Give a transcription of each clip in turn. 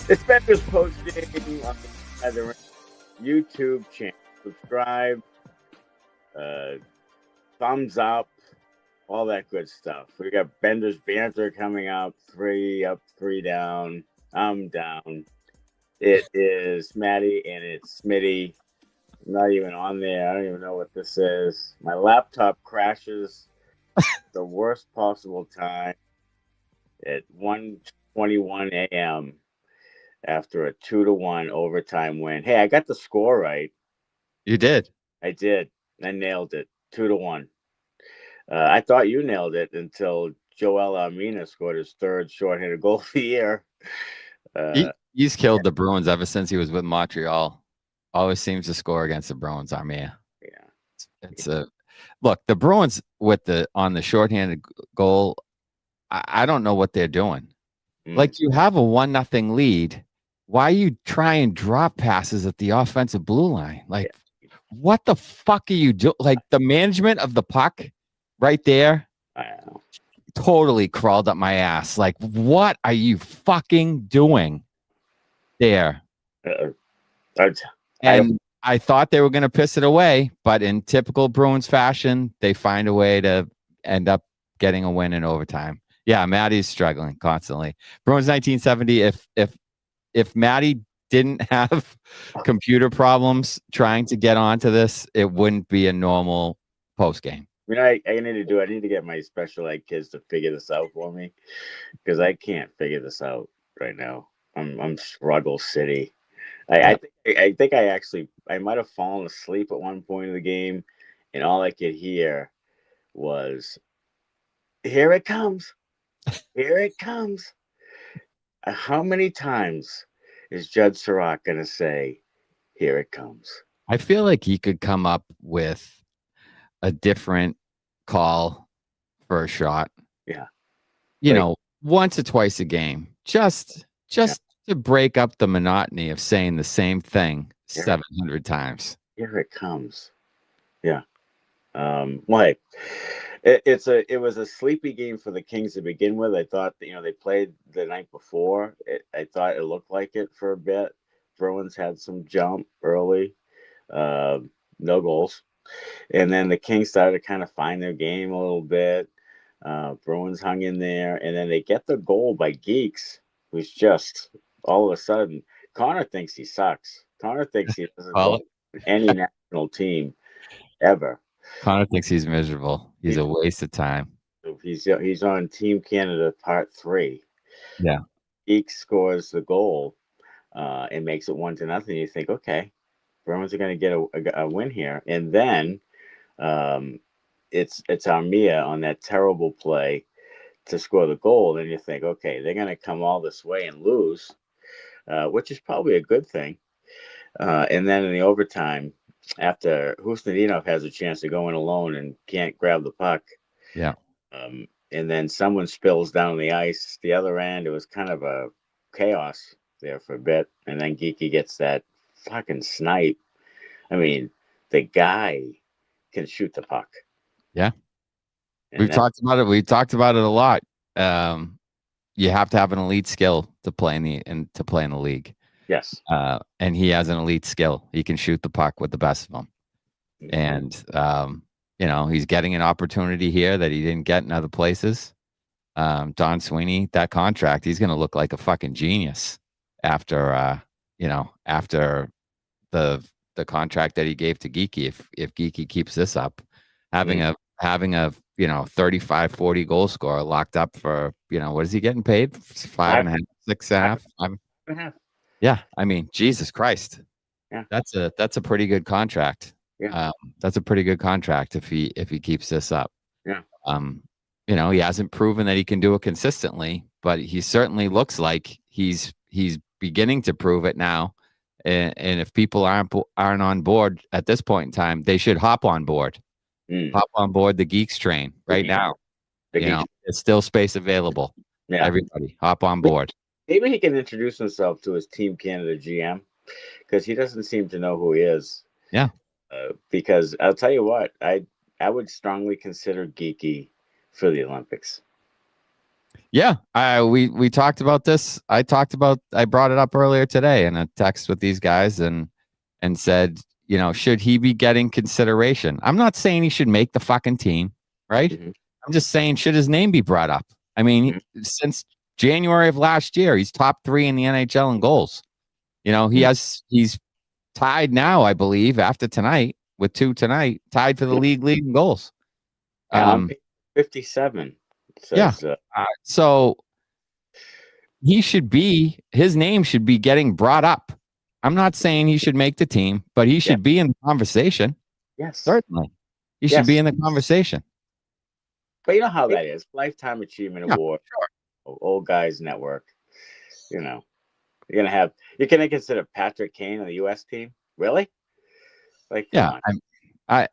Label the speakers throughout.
Speaker 1: It's Benders posting on the YouTube channel. Subscribe, thumbs up, all that good stuff. We got Benders Banter coming up. 3 up, 3 down. I'm down. It is Matty and it's Smitty. I'm not even on there. I don't even know what this is. My laptop crashes the worst possible time at 1:21 a.m. after a 2-1 overtime win. Hey, I got the score right.
Speaker 2: You did.
Speaker 1: I did. I nailed it. 2-1. I thought you nailed it until Joel Armina scored his third shorthanded goal of the year.
Speaker 2: He's killed the Bruins ever since he was with Montreal. Always seems to score against the Bruins, Armia.
Speaker 1: Yeah.
Speaker 2: It's a look, the Bruins on the shorthanded goal, I don't know what they're doing. Like, you have a 1-0 lead. Why you try and drop passes at the offensive blue line? Like, what the fuck are you doing? Like, the management of the puck right there totally crawled up my ass. Like, what are you fucking doing there? And I thought they were going to piss it away, but in typical Bruins fashion, they find a way to end up getting a win in overtime. Yeah, Matty's struggling constantly. Bruins 1970. If Matty didn't have computer problems trying to get onto this, it wouldn't be a normal post game.
Speaker 1: I need to get my special ed kids to figure this out for me, because I can't figure this out right now. I'm struggle city. I think I might have fallen asleep at one point of the game, and all I could hear was, "Here it comes. Here it comes." How many times is Judd Sirach going to say, "Here it comes"?
Speaker 2: I feel like he could come up with a different call for a shot.
Speaker 1: Yeah.
Speaker 2: You know, once or twice a game. Just to break up the monotony of saying the same thing 700 times.
Speaker 1: Here it comes. Yeah. Like, it was a sleepy game for the Kings to begin with. I thought that, they played the night before. I thought it looked like it for a bit. Bruins had some jump early, no goals, and then the Kings started to kind of find their game a little bit. Bruins hung in there, and then they get the goal by Geeks, who's just all of a sudden. Connor thinks he sucks. Connor thinks he doesn't go any national team ever.
Speaker 2: Connor thinks he's miserable. He's a waste of time.
Speaker 1: He's on Team Canada Part 3.
Speaker 2: Yeah.
Speaker 1: Geeks scores the goal and makes it 1-0. You think, okay, Bruins are going to get a win here. And then it's Armia on that terrible play to score the goal. Then you think, okay, they're going to come all this way and lose, which is probably a good thing. And then in the overtime, after Husnudinov has a chance to go in alone and can't grab the puck.
Speaker 2: Yeah.
Speaker 1: And then someone spills down the ice the other end. It was kind of a chaos there for a bit. And then Geekie gets that fucking snipe. I mean, the guy can shoot the puck.
Speaker 2: Yeah. We've talked about it. We've talked about it a lot. You have to have an elite skill to play in the league.
Speaker 1: Yes.
Speaker 2: And he has an elite skill. He can shoot the puck with the best of them. And, he's getting an opportunity here that he didn't get in other places. Don Sweeney, that contract, he's going to look like a fucking genius after the contract that he gave to Geekie. If Geekie keeps this up, having a 35-40 goal scorer locked up for, what is he getting paid? 5.5, 6.5, 5.5. Yeah, I mean, Jesus Christ.
Speaker 1: Yeah,
Speaker 2: that's a pretty good contract.
Speaker 1: Yeah,
Speaker 2: that's a pretty good contract if he keeps this up.
Speaker 1: Yeah.
Speaker 2: He hasn't proven that he can do it consistently, but he certainly looks like he's beginning to prove it now. And if people aren't on board at this point in time, they should hop on board. Hop on board the Geeks train right now. There's still space available.
Speaker 1: Yeah.
Speaker 2: Everybody, hop on board.
Speaker 1: Maybe he can introduce himself to his Team Canada GM, because he doesn't seem to know who he is.
Speaker 2: Yeah.
Speaker 1: Because I'll tell you what, I would strongly consider Geekie for the Olympics.
Speaker 2: Yeah, we talked about this. I brought it up earlier today in a text with these guys and said, should he be getting consideration? I'm not saying he should make the fucking team, right?
Speaker 1: Mm-hmm.
Speaker 2: I'm just saying, should his name be brought up? I mean, since January of last year, he's top 3 in the NHL in goals. He's tied now, I believe, after tonight with 2 tonight, tied for the league lead in goals.
Speaker 1: I'm 57. Says,
Speaker 2: yeah. So his name should be getting brought up. I'm not saying he should make the team, but he should be in the conversation.
Speaker 1: Yes.
Speaker 2: Certainly. He should be in the conversation.
Speaker 1: But you know how that is. Lifetime Achievement Award. Sure. Old Guys Network. You're going to consider Patrick Kane on the U.S. team? Really? Like, come on.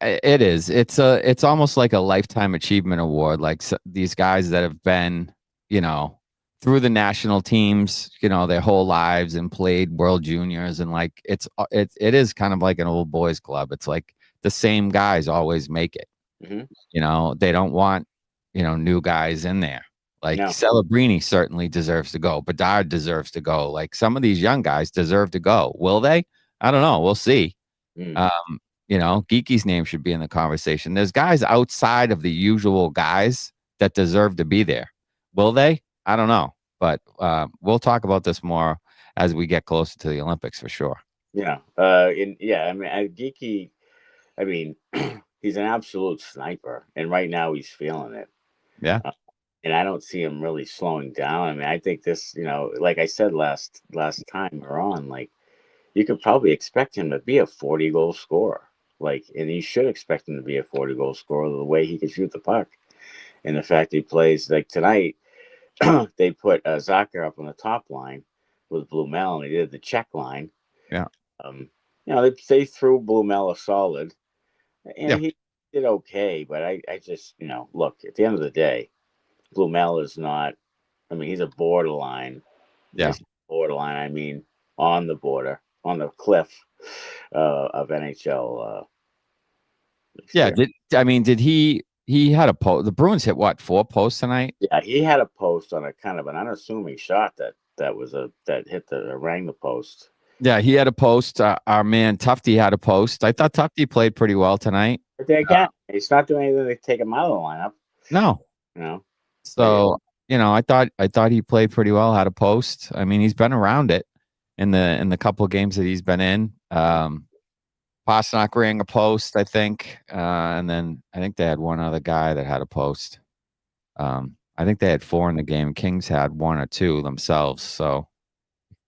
Speaker 2: It is. It's almost like a Lifetime Achievement Award. Like these guys that have been, through the national teams, their whole lives and played World Juniors, and like it is kind of like an old boys club. It's like the same guys always make it. Mm-hmm. They don't want new guys in there. Like Celebrini certainly deserves to go. Bedard deserves to go. Like some of these young guys deserve to go. Will they? I don't know. We'll see. Geekie's name should be in the conversation. There's guys outside of the usual guys that deserve to be there. Will they? I don't know, but we'll talk about this more as we get closer to the Olympics for sure.
Speaker 1: Yeah. Geekie, he's an absolute sniper, and right now he's feeling it.
Speaker 2: Yeah.
Speaker 1: And I don't see him really slowing down. I think this, like I said last time we were on, like you could probably expect him to be a 40-goal scorer. And you should expect him to be a 40-goal scorer the way he can shoot the puck. And the fact he plays like tonight, they put Zacha up on the top line with Blumel, and they did the check line.
Speaker 2: Yeah.
Speaker 1: They threw Blumel a solid, and he did okay. But I just, look, at the end of the day, Blumel is not. He's a borderline.
Speaker 2: Yeah.
Speaker 1: Borderline. On the border, on the cliff of NHL.
Speaker 2: Did he had a post? The Bruins hit what, 4 posts tonight?
Speaker 1: Yeah, he had a post on a kind of an unassuming shot that rang the post.
Speaker 2: Yeah, he had a post. Our man Tufty had a post. I thought Tufty played pretty well tonight.
Speaker 1: But again, he's not doing anything to take him out of the lineup.
Speaker 2: No. So I thought he played pretty well. Had a post. He's been around it in the couple of games that he's been in. Pastrnak rang a post, I think, and then I think they had one other guy that had a post. I think they had 4 in the game. Kings had 1 or 2 themselves, so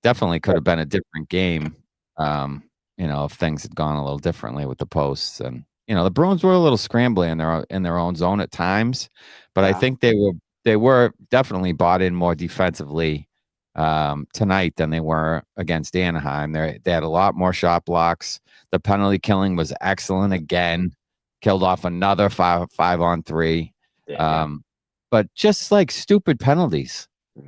Speaker 2: definitely could have been a different game. If things had gone a little differently with the posts, and the Bruins were a little scrambly in their own zone at times, but I think they were definitely bought in more defensively tonight than they were against Anaheim. They had a lot more shot blocks. The penalty killing was excellent again. Killed off another 5-on-3. But just like stupid penalties.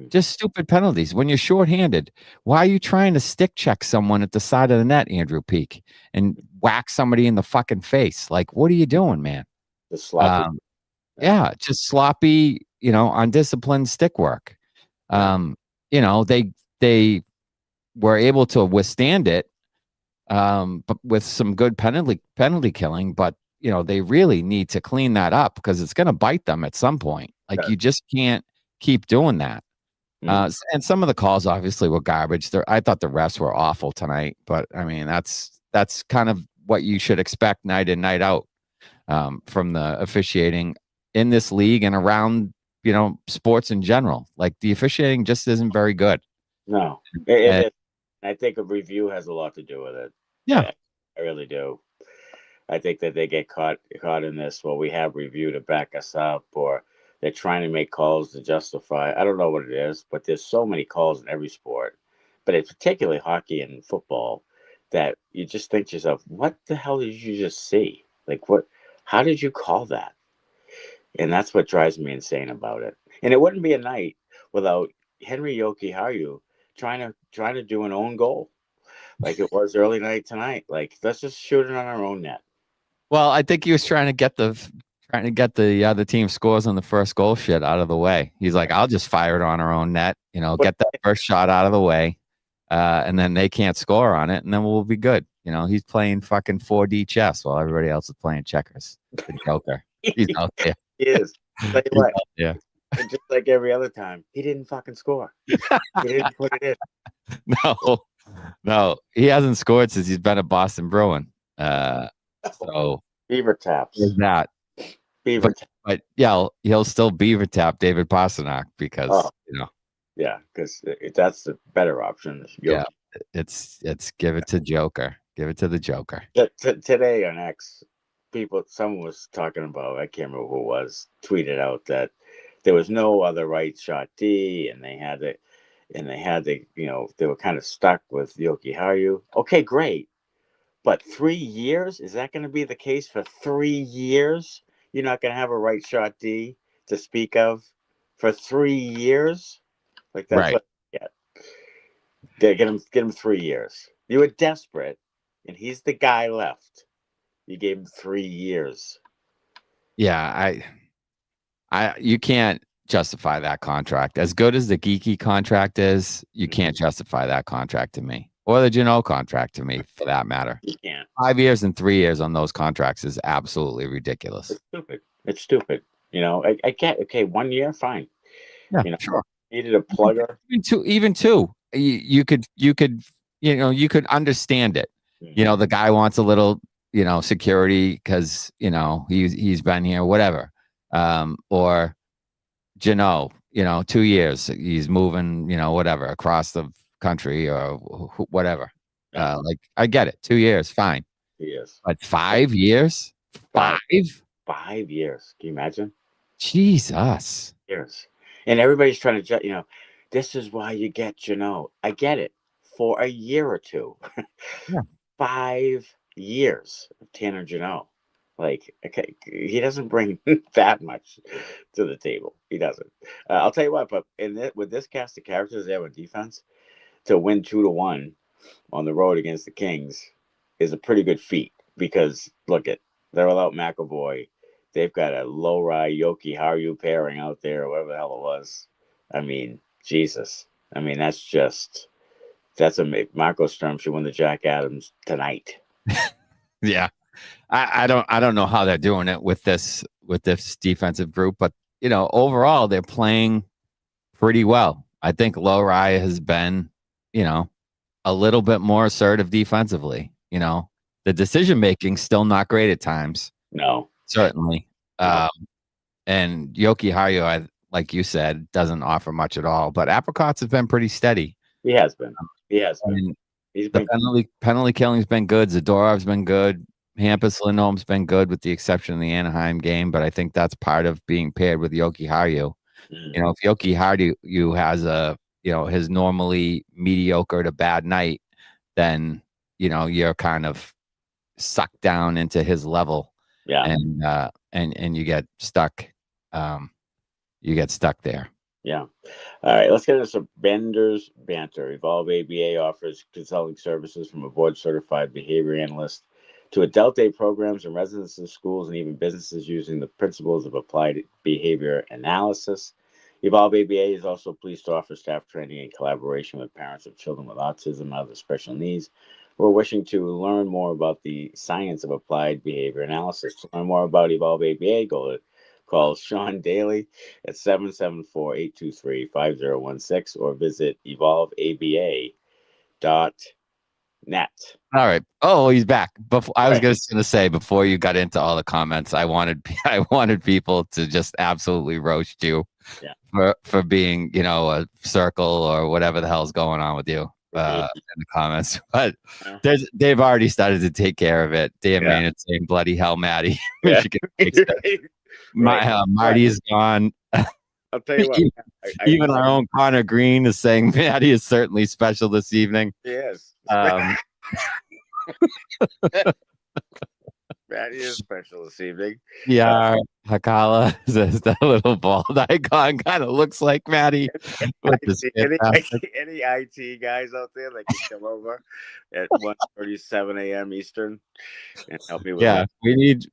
Speaker 2: Just stupid penalties. When you're shorthanded, why are you trying to stick check someone at the side of the net, Andrew Peeke, and whack somebody in the fucking face? Like, what are you doing, man?
Speaker 1: Just sloppy.
Speaker 2: Just sloppy, undisciplined stick work. They were able to withstand it, but with some good penalty killing. But they really need to clean that up because it's going to bite them at some point. Like you just can't keep doing that. And some of the calls obviously were garbage. I thought the refs were awful tonight, but that's kind of what you should expect night in, night out from the officiating in this league and around sports in general. Like the officiating just isn't very good.
Speaker 1: No, I think a review has a lot to do with it.
Speaker 2: Yeah,
Speaker 1: I really do. I think that they get caught in this. Well, we have review to back us up, or they're trying to make calls to justify. I don't know what it is, but there's so many calls in every sport, but it's particularly hockey and football that you just think to yourself, what the hell did you just see? Like what? How did you call that? And that's what drives me insane about it. And it wouldn't be a night without Henry Jokiharju trying to do an own goal like it was early night tonight. Like, let's just shoot it on our own net.
Speaker 2: Well, I think he was trying to get the trying to get the other team scores on the first goal shit out of the way. He's like, I'll just fire it on our own net, get that first shot out of the way, and then they can't score on it, and then we'll be good. He's playing fucking 4D chess while everybody else is playing checkers. The Joker. He's out there.
Speaker 1: He is. Tell you what.
Speaker 2: Yeah.
Speaker 1: Just like every other time, he didn't fucking score. He didn't put it in.
Speaker 2: No, he hasn't scored since he's been a Boston Bruin. So
Speaker 1: Beaver taps.
Speaker 2: Is that
Speaker 1: Beaver
Speaker 2: taps. But yeah, he'll still Beaver tap David Pastrnak because
Speaker 1: Yeah, because that's the better option.
Speaker 2: Yeah, it's give it to Joker. Give it to the Joker.
Speaker 1: Today on X, someone was talking about, I can't remember who it was, tweeted out that there was no other right shot D, and they had to, they were kind of stuck with Georgii. Okay, great. But 3 years? Is that going to be the case for 3 years? You're not going to have a right shot D to speak of for 3 years? Like, that's
Speaker 2: right.
Speaker 1: what you get. Get him 3 years. You were desperate, and he's the guy left. You gave him 3 years.
Speaker 2: Yeah, you can't justify that contract. As good as the Geekie contract is, you can't justify that contract to me. Or the Jeannot contract to me, for that matter.
Speaker 1: You can't.
Speaker 2: 5 years and 3 years on those contracts is absolutely ridiculous.
Speaker 1: It's stupid. I can't. Okay, 1 year, fine.
Speaker 2: Yeah, sure.
Speaker 1: Needed a plugger.
Speaker 2: Even two. You could understand it.
Speaker 1: Mm-hmm.
Speaker 2: The guy wants a little, security because he's been here, whatever. Or Jeannot, 2 years he's moving, whatever across the country or whatever. Like, I get it. 2 years, fine.
Speaker 1: Yes.
Speaker 2: But 5 years? 5
Speaker 1: years. Can you imagine?
Speaker 2: Jesus.
Speaker 1: Years. And everybody's trying to, this is why you get Jeannot. I get it. For a year or two.
Speaker 2: Yeah.
Speaker 1: 5 years of Tanner Jeannot. Like, okay, he doesn't bring that much to the table. He doesn't. I'll tell you what, but with this cast of characters they have on defense, to win 2-1 on the road against the Kings is a pretty good feat, because they're without McAvoy. They've got a Lohrei Georgii pairing out there, or whatever the hell it was. I mean, Jesus. I mean, that's a Marco Sturm should win the Jack Adams tonight.
Speaker 2: Yeah. I don't know how they're doing it with this defensive group, but overall they're playing pretty well. I think Lohrei has been, a little bit more assertive defensively. The decision making still not great at times.
Speaker 1: No,
Speaker 2: certainly. And Georgii, like you said, doesn't offer much at all. But Apricots has been pretty steady.
Speaker 1: He has been.
Speaker 2: The penalty killing's been good. Zadorov's been good. Hampus Lindholm's been good, with the exception of the Anaheim game. But I think that's part of being paired with Georgii. If Georgii has his normally mediocre to bad night, then you're kind of sucked down into his level.
Speaker 1: Yeah.
Speaker 2: And you get stuck. You get stuck there.
Speaker 1: Yeah. All right, let's get into some Benders banter. Evolve ABA offers consulting services from a board-certified behavior analyst to adult day programs and residences, schools, and even businesses using the principles of applied behavior analysis. Evolve ABA is also pleased to offer staff training in collaboration with parents of children with autism and other special needs who are wishing to learn more about the science of applied behavior analysis. To learn more about Evolve ABA, call Sean Daly at 774-823-5016 or visit evolveaba.net.
Speaker 2: All right. Oh, he's back. I was just going to say, before you got into all the comments, I wanted people to just absolutely roast you for being, a circle or whatever the hell's going on with you in the comments. But they've already started to take care of it. Dan Maynard saying, bloody hell, Matty. Marty is gone.
Speaker 1: I'll tell you what.
Speaker 2: Even our own Connor Green is saying Matty is certainly special this evening.
Speaker 1: Yes. Matty is special this evening.
Speaker 2: Yeah, Hakala says that little bald icon kind of looks like Matty.
Speaker 1: Any IT guys out there that can come over at 1:37 a.m. Eastern and help me with that?
Speaker 2: We need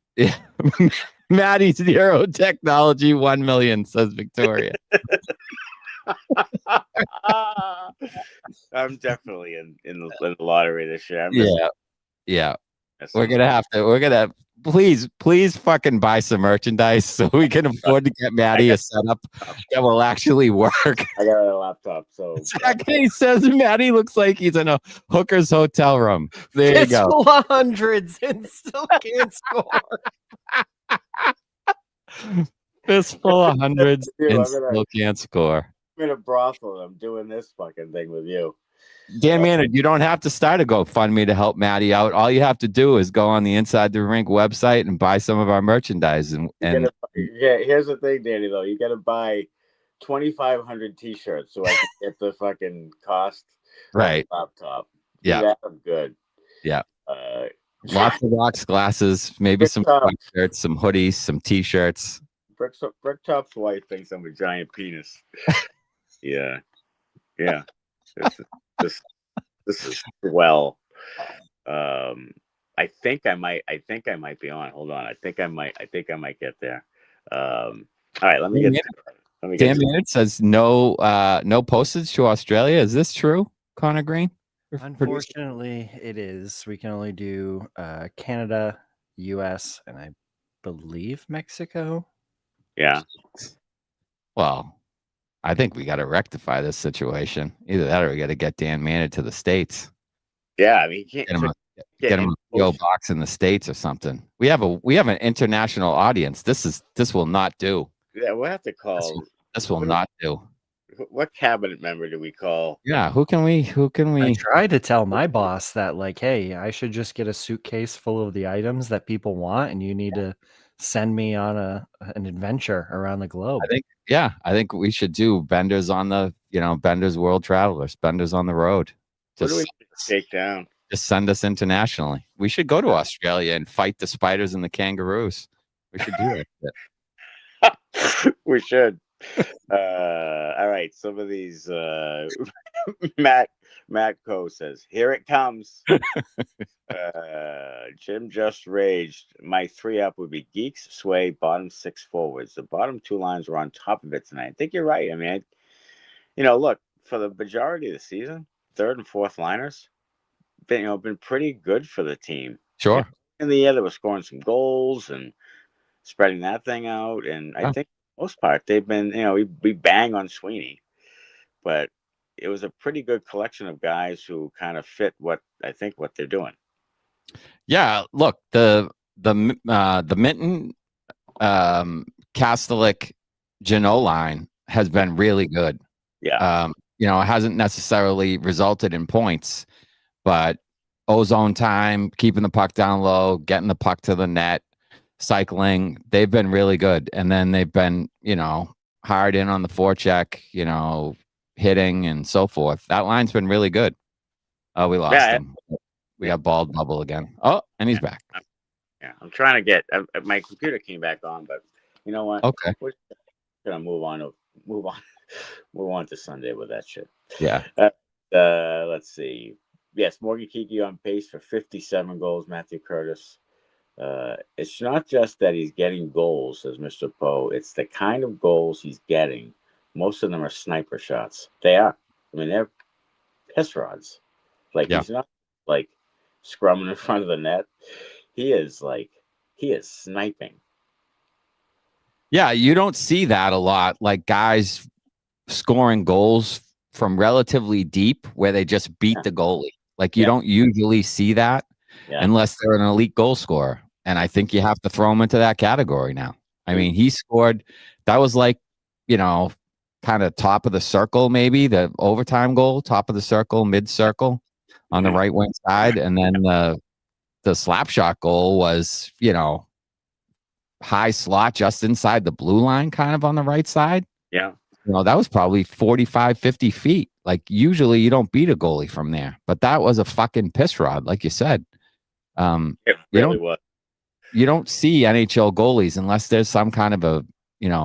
Speaker 2: Matty Zero Technology 1 million, says Victoria.
Speaker 1: I'm definitely in the lottery this year.
Speaker 2: Yeah. We're gonna please fucking buy some merchandise so we can afford to get Matty a setup that will actually work.
Speaker 1: I got a laptop, so
Speaker 2: He says Matty looks like he's in a hooker's hotel room. There you go.
Speaker 3: Fistful of hundreds and still can't score.
Speaker 2: Fistful of hundreds
Speaker 1: Dude,
Speaker 2: and still can't score.
Speaker 1: I'm in a brothel. I'm doing this fucking thing with you.
Speaker 2: Dan Maynard, you don't have to start a GoFundMe to help Matty out. All you have to do is go on the Inside the Rink website and buy some of our merchandise.
Speaker 1: Here's the thing, Danny. Though you got to buy 2,500 T-shirts so I can get the fucking cost.
Speaker 2: Right.
Speaker 1: Of the laptop.
Speaker 2: Yeah.
Speaker 1: I'm good.
Speaker 2: Yeah. Lots of rocks, glasses, maybe some shirts, some hoodies, some T-shirts.
Speaker 1: Bricktop's wife thinks I'm a giant penis. Yeah. This is well. I think I might be on. Hold on. I think I might get there. All right, let me get. Dan
Speaker 2: Maynard says no postage to Australia. Is this true, Connor Green?
Speaker 3: Unfortunately, it is. We can only do Canada, US, and I believe Mexico.
Speaker 1: Yeah.
Speaker 2: Well, I think we got to rectify this situation. Either that or we got to get Dan Maynard to the States.
Speaker 1: Yeah, I mean, you can't
Speaker 2: get him a PO box in the States or something. We have an international audience. This will not do.
Speaker 1: Yeah, we'll have to call.
Speaker 2: This will not do.
Speaker 1: What cabinet member do we call?
Speaker 2: Yeah, who can we?
Speaker 3: I tried to tell my boss that, like, hey, I should just get a suitcase full of the items that people want, and you need to send me on an adventure around the globe.
Speaker 2: I think we should do Benders on the, Benders World Travelers, Benders on the road.
Speaker 1: What do we take down?
Speaker 2: Just send us internationally. We should go to Australia and fight the spiders and the kangaroos. We should do
Speaker 1: that. We should. All right. Some of these Matt Co says, here it comes. Jim just raged. My 3-up would be Geeks, Sway, bottom 6 forwards. The bottom 2 lines were on top of it tonight. I think you're right. I mean, look, for the majority of the season, 3rd and 4th liners been pretty good for the team.
Speaker 2: Sure.
Speaker 1: In the year, they were scoring some goals and spreading that thing out. And I think for the most part, they've been, we bang on Sweeney, but it was a pretty good collection of guys who kind of fit what they're doing.
Speaker 2: Yeah, look, the Minton, Kastelic, Janot line has been really good.
Speaker 1: Yeah.
Speaker 2: It hasn't necessarily resulted in points, but ozone time, keeping the puck down low, getting the puck to the net, cycling, they've been really good. And then they've been, hard in on the forecheck, hitting and so forth. That line's been really good. Oh, we lost him. We got bald bubble again. Oh, and he's back.
Speaker 1: Yeah, I'm trying to get my computer came back on, but you know what?
Speaker 2: Okay,
Speaker 1: we're gonna move on to Sunday with that shit.
Speaker 2: Yeah.
Speaker 1: Let's see. Yes, Morgan Geekie on pace for 57 goals. Matthew Curtis. It's not just that he's getting goals, says Mr. Poe. It's the kind of goals he's getting. Most of them are sniper shots. They are. I mean, they're piss rods. He's not like scrumming in front of the net. He is sniping.
Speaker 2: Yeah, you don't see that a lot. Like guys scoring goals from relatively deep where they just beat the goalie. Like you don't usually see that unless they're an elite goal scorer. And I think you have to throw him into that category now. I mean, he scored. That was like, kind of top of the circle, maybe the overtime goal, top of the circle, mid circle on the right wing side. And then the slap shot goal was, high slot just inside the blue line, kind of on the right side.
Speaker 1: Yeah.
Speaker 2: That was probably 45, 50 feet. Like usually you don't beat a goalie from there, but that was a fucking piss rod. Like you said,
Speaker 1: it really was.
Speaker 2: You don't see NHL goalies unless there's some kind of a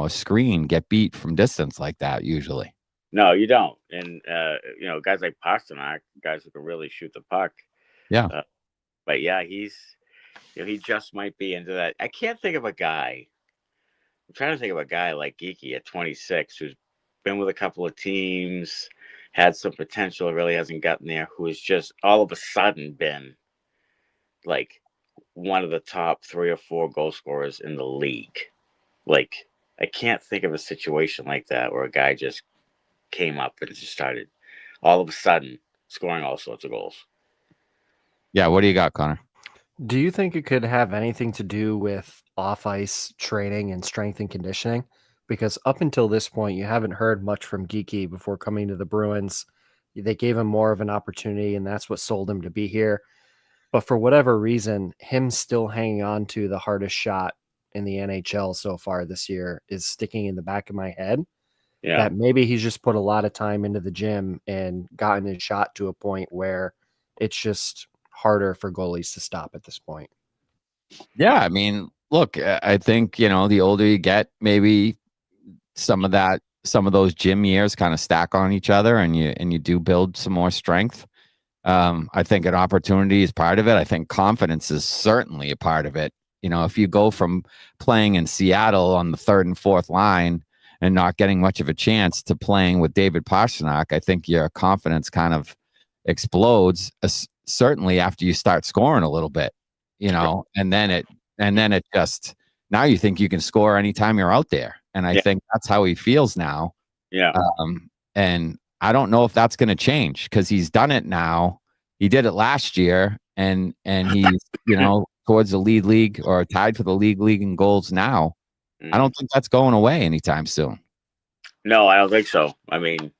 Speaker 2: screen get beat from distance like that usually.
Speaker 1: No, you don't. And, guys like Pastrnak, guys who can really shoot the puck.
Speaker 2: Yeah.
Speaker 1: But yeah, he just might be into that. I can't think of a guy I'm trying to think of a guy like Geekie at 26 who's been with a couple of teams, had some potential, really hasn't gotten there, who has just all of a sudden been like one of the top 3 or 4 goal scorers in the league. Like, I can't think of a situation like that where a guy just came up and just started all of a sudden scoring all sorts of goals.
Speaker 2: Yeah, what do you got, Connor?
Speaker 3: Do you think it could have anything to do with off-ice training and strength and conditioning? Because up until this point, you haven't heard much from Geekie before coming to the Bruins. They gave him more of an opportunity, and that's what sold him to be here. But for whatever reason, him still hanging on to the hardest shot in the NHL so far this year is sticking in the back of my head.
Speaker 1: Yeah.
Speaker 3: That maybe he's just put a lot of time into the gym and gotten his shot to a point where it's just harder for goalies to stop at this point.
Speaker 2: Yeah, I mean, look, I think, you know, the older you get, maybe some of those gym years kind of stack on each other, and you do build some more strength. I think an opportunity is part of it. I think confidence is certainly a part of it. You know, if you go from playing in Seattle on the 3rd and 4th line and not getting much of a chance to playing with David Pastrnak, I think your confidence kind of explodes, certainly after you start scoring a little bit, you know, and then it just, now you think you can score anytime you're out there. And I think that's how he feels now.
Speaker 1: Yeah.
Speaker 2: And I don't know if that's going to change, because he's done it now. He did it last year, and he's, you know, towards the league or tied for the league in goals now. I don't think that's going away anytime soon.
Speaker 1: No, I don't think so. I mean,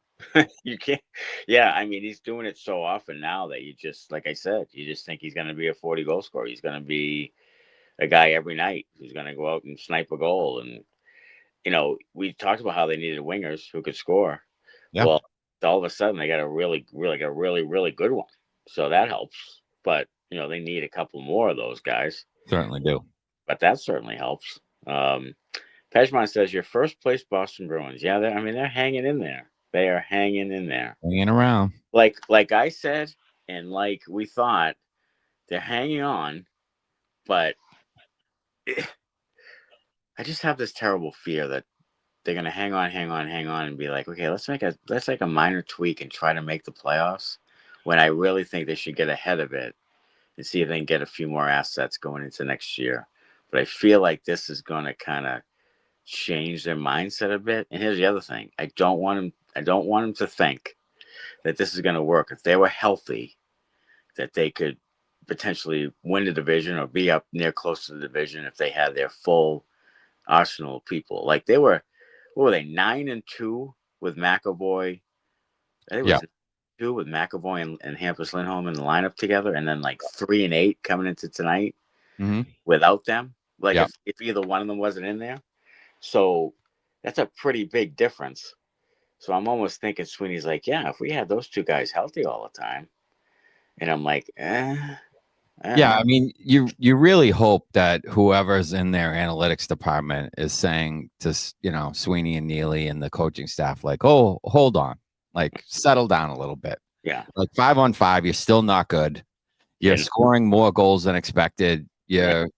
Speaker 1: you can't. Yeah, I mean, he's doing it so often now that you just, like I said, you just think he's going to be a 40 goal scorer. He's going to be a guy every night who's going to go out and snipe a goal. And, you know, we talked about how they needed wingers who could score.
Speaker 2: Yeah.
Speaker 1: Well, all of a sudden they got a really good one. So that helps. But, you know, they need a couple more of those guys.
Speaker 2: Certainly do.
Speaker 1: But that certainly helps. Pejman says, your first place Boston Bruins. Yeah, they're hanging in there. They are hanging in there.
Speaker 2: Hanging around.
Speaker 1: Like I said, and like we thought, they're hanging on. But I just have this terrible fear that they're going to hang on and be like, okay, let's make a minor tweak and try to make the playoffs, when I really think they should get ahead of it and see if they can get a few more assets going into next year. But I feel like this is going to kind of change their mindset a bit. And here's the other thing. I don't want them to think that this is going to work. If they were healthy, that they could potentially win the division or be up near close to the division if they had their full arsenal of people. Like they were, what were they, 9-2 with McAvoy? I think it was 2 with McAvoy and Hampus Lindholm in the lineup together, and then like 3-8 coming into tonight without them. Like if either one of them wasn't in there. So that's a pretty big difference. So I'm almost thinking Sweeney's like, yeah, if we had those 2 guys healthy all the time. And I'm like,
Speaker 2: yeah, I mean, you really hope that whoever's in their analytics department is saying to, you know, Sweeney and Neely and the coaching staff, like, oh, hold on, like settle down a little bit.
Speaker 1: Yeah.
Speaker 2: Like 5-on-5, you're still not good. You're scoring more goals than expected. You're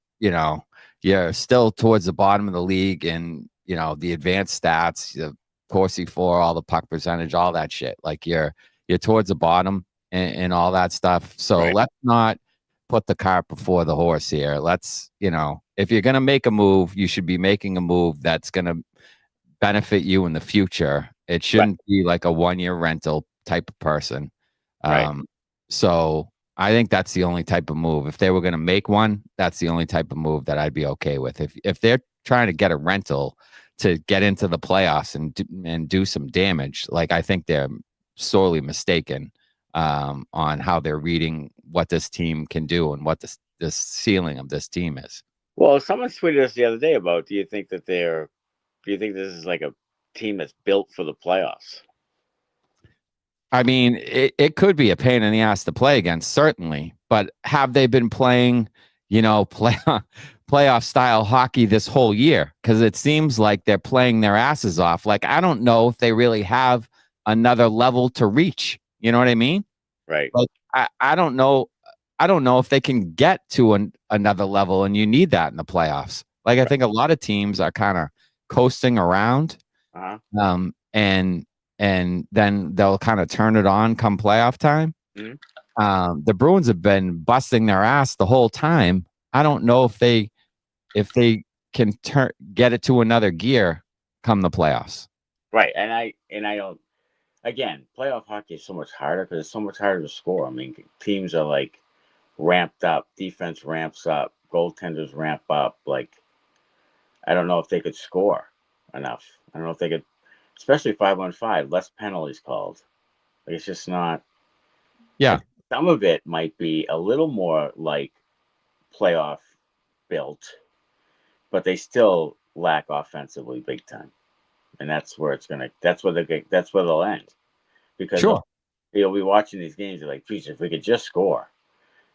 Speaker 2: still towards the bottom of the league in, you know, the advanced stats, the Corsi 4, all the puck percentage, all that shit. Like you're towards the bottom and all that stuff. So let's not put the cart before the horse here. Let's, you know, if you're going to make a move, you should be making a move that's going to benefit you in the future. It shouldn't be like a 1-year rental type of person. So I think that's the only type of move. If they were going to make one, that's the only type of move that I'd be okay with. If they're trying to get a rental to get into the playoffs and do some damage, like I think they're sorely mistaken on how they're reading what this team can do and what this ceiling of this team is.
Speaker 1: Well, someone tweeted us the other day about, do you think this is like a team that's built for the playoffs?
Speaker 2: I mean, it could be a pain in the ass to play against, certainly, but have they been playing, you know, playoff style hockey this whole year? Because it seems like they're playing their asses off. Like, I don't know if they really have another level to reach. You know what I mean?
Speaker 1: Right.
Speaker 2: Like, I don't know. I don't know if they can get to another level, and you need that in the playoffs. Like, I think a lot of teams are kind of coasting around,
Speaker 1: Uh-huh.
Speaker 2: and then they'll kind of turn it on come playoff time. The Bruins have been busting their ass the whole time. I don't know if they can get it to another gear come the playoffs.
Speaker 1: Right, and I don't. Again, playoff hockey is so much harder because it's so much harder to score. I mean, teams are like ramped up, defense ramps up, goaltenders ramp up. Like, I don't know if they could score enough. I don't know if they could, especially 5-on-5, less penalties called. Like, it's just not.
Speaker 2: Yeah.
Speaker 1: Like, some of it might be a little more like playoff built, but they still lack offensively big time. And that's where they'll end. Because
Speaker 2: Sure.
Speaker 1: you'll be watching these games, you're like, geez, if we could just score,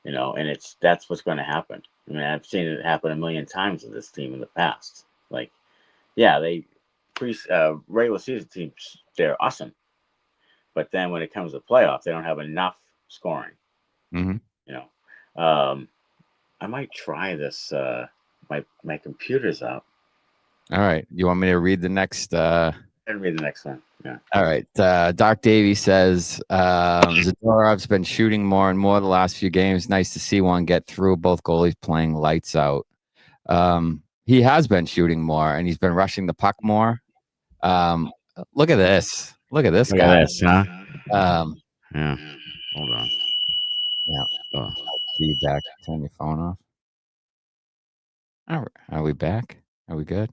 Speaker 1: and that's what's going to happen. I mean, I've seen it happen a million times with this team in the past. Like, yeah, they regular season teams, they're awesome. But then when it comes to playoffs, they don't have enough scoring. I might try this. My computer's up.
Speaker 2: All right. You want me to read the next?
Speaker 1: And read the next one. Yeah.
Speaker 2: All right. Doc Davey says Zadorov's been shooting more and more the last few games. Nice to see one get through. Both goalies playing lights out. He has been shooting more, and he's been rushing the puck more. Look at this. Look at this
Speaker 1: Look
Speaker 2: guy.
Speaker 1: at this, huh?
Speaker 2: Yeah.
Speaker 1: Hold on.
Speaker 2: Yeah. Feedback. Turn your phone off. All right. Are we back? Are we good?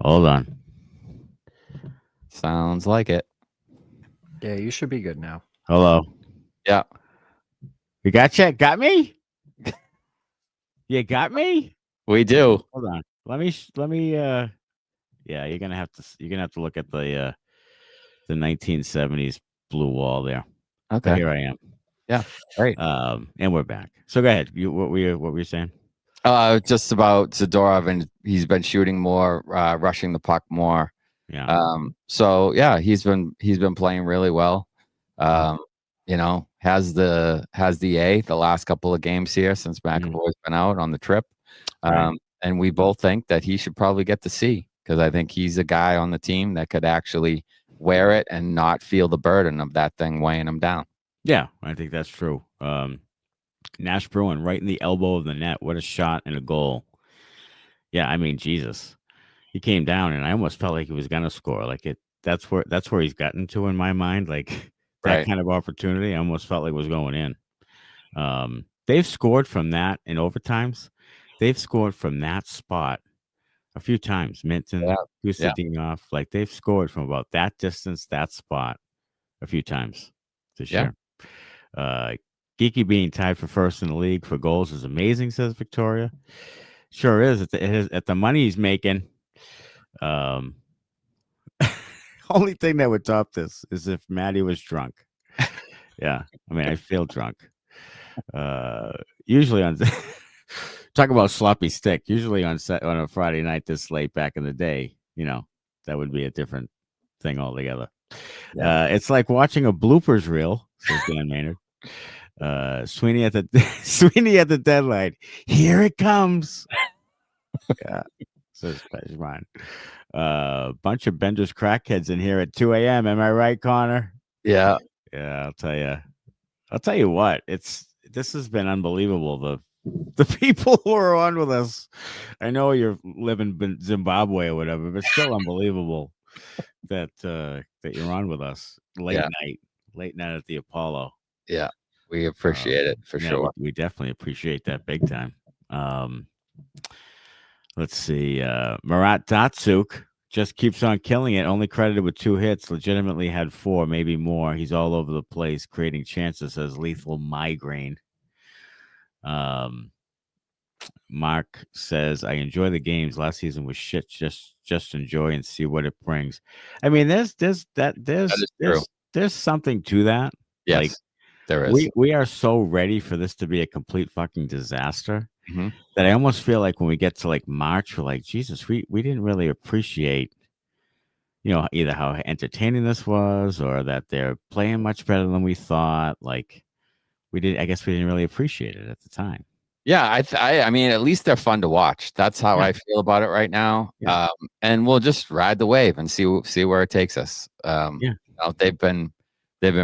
Speaker 1: Hold on.
Speaker 2: Sounds like it.
Speaker 3: Yeah, you should be good now.
Speaker 1: Hello.
Speaker 2: Yeah.
Speaker 1: You gotcha? Got me? You got me?
Speaker 2: We do.
Speaker 1: Hold on. Let me yeah, you're gonna have to look at the 1970s blue wall there.
Speaker 2: Okay.
Speaker 1: But here I am.
Speaker 2: Yeah. Great.
Speaker 1: And we're back. So go ahead. What were you saying?
Speaker 2: Just about Zadorov, and he's been shooting more, rushing the puck more.
Speaker 1: Yeah.
Speaker 2: So yeah, he's been playing really well. Has the A the last couple of games here since McAvoy's been out on the trip.
Speaker 1: Right.
Speaker 2: And we both think that he should probably get the C, because I think he's a guy on the team that could actually wear it and not feel the burden of that thing weighing him down.
Speaker 1: Yeah, I think that's true. Nash Bruin right in the elbow of the net. What a shot and a goal. Yeah, I mean, Jesus. He came down and I almost felt like he was gonna score. Like that's where he's gotten to in my mind. Like that kind of opportunity, I almost felt like was going in. They've scored from that in overtimes. They've scored from that spot a few times. Minton, Kusadinov, like they've scored from about that distance, that spot a few times this year. Geekie being tied for first in the league for goals is amazing, says Victoria. Sure is. At the money he's making. Only thing that would top this is if Matty was drunk. Yeah, I mean, I feel drunk. Usually on talk about sloppy stick. Usually on a Friday night this late back in the day, that would be a different thing altogether. Yeah. It's like watching a bloopers reel, says Dan Maynard. Sweeney at the deadline. Here it comes. Yeah, says Pejman. Bunch of Benders crackheads in here at 2 a.m. Am I right, Connor?
Speaker 2: Yeah.
Speaker 1: Yeah, I'll tell you what. This has been unbelievable. The people who are on with us. I know you're living in Zimbabwe or whatever, but it's still unbelievable that you're on with us late night at the Apollo.
Speaker 2: Yeah, we appreciate it for sure.
Speaker 1: We definitely appreciate that big time. Let's see. Marat Datsuk just keeps on killing it. Only credited with 2 hits. Legitimately had 4, maybe more. He's all over the place, creating chances as lethal migraine. Mark says, I enjoy the games. Last season was shit. Just enjoy and see what it brings. I mean, there's something to that.
Speaker 2: Yes,
Speaker 1: like,
Speaker 2: there is.
Speaker 1: We are so ready for this to be a complete fucking disaster that I almost feel like when we get to like March, we're like, Jesus, we didn't really appreciate, either how entertaining this was or that they're playing much better than we thought. Like I guess we didn't really appreciate it at the time.
Speaker 2: Yeah, I mean, at least they're fun to watch. That's how I feel about it right now.
Speaker 1: Yeah.
Speaker 2: And we'll just ride the wave and see where it takes us. They've been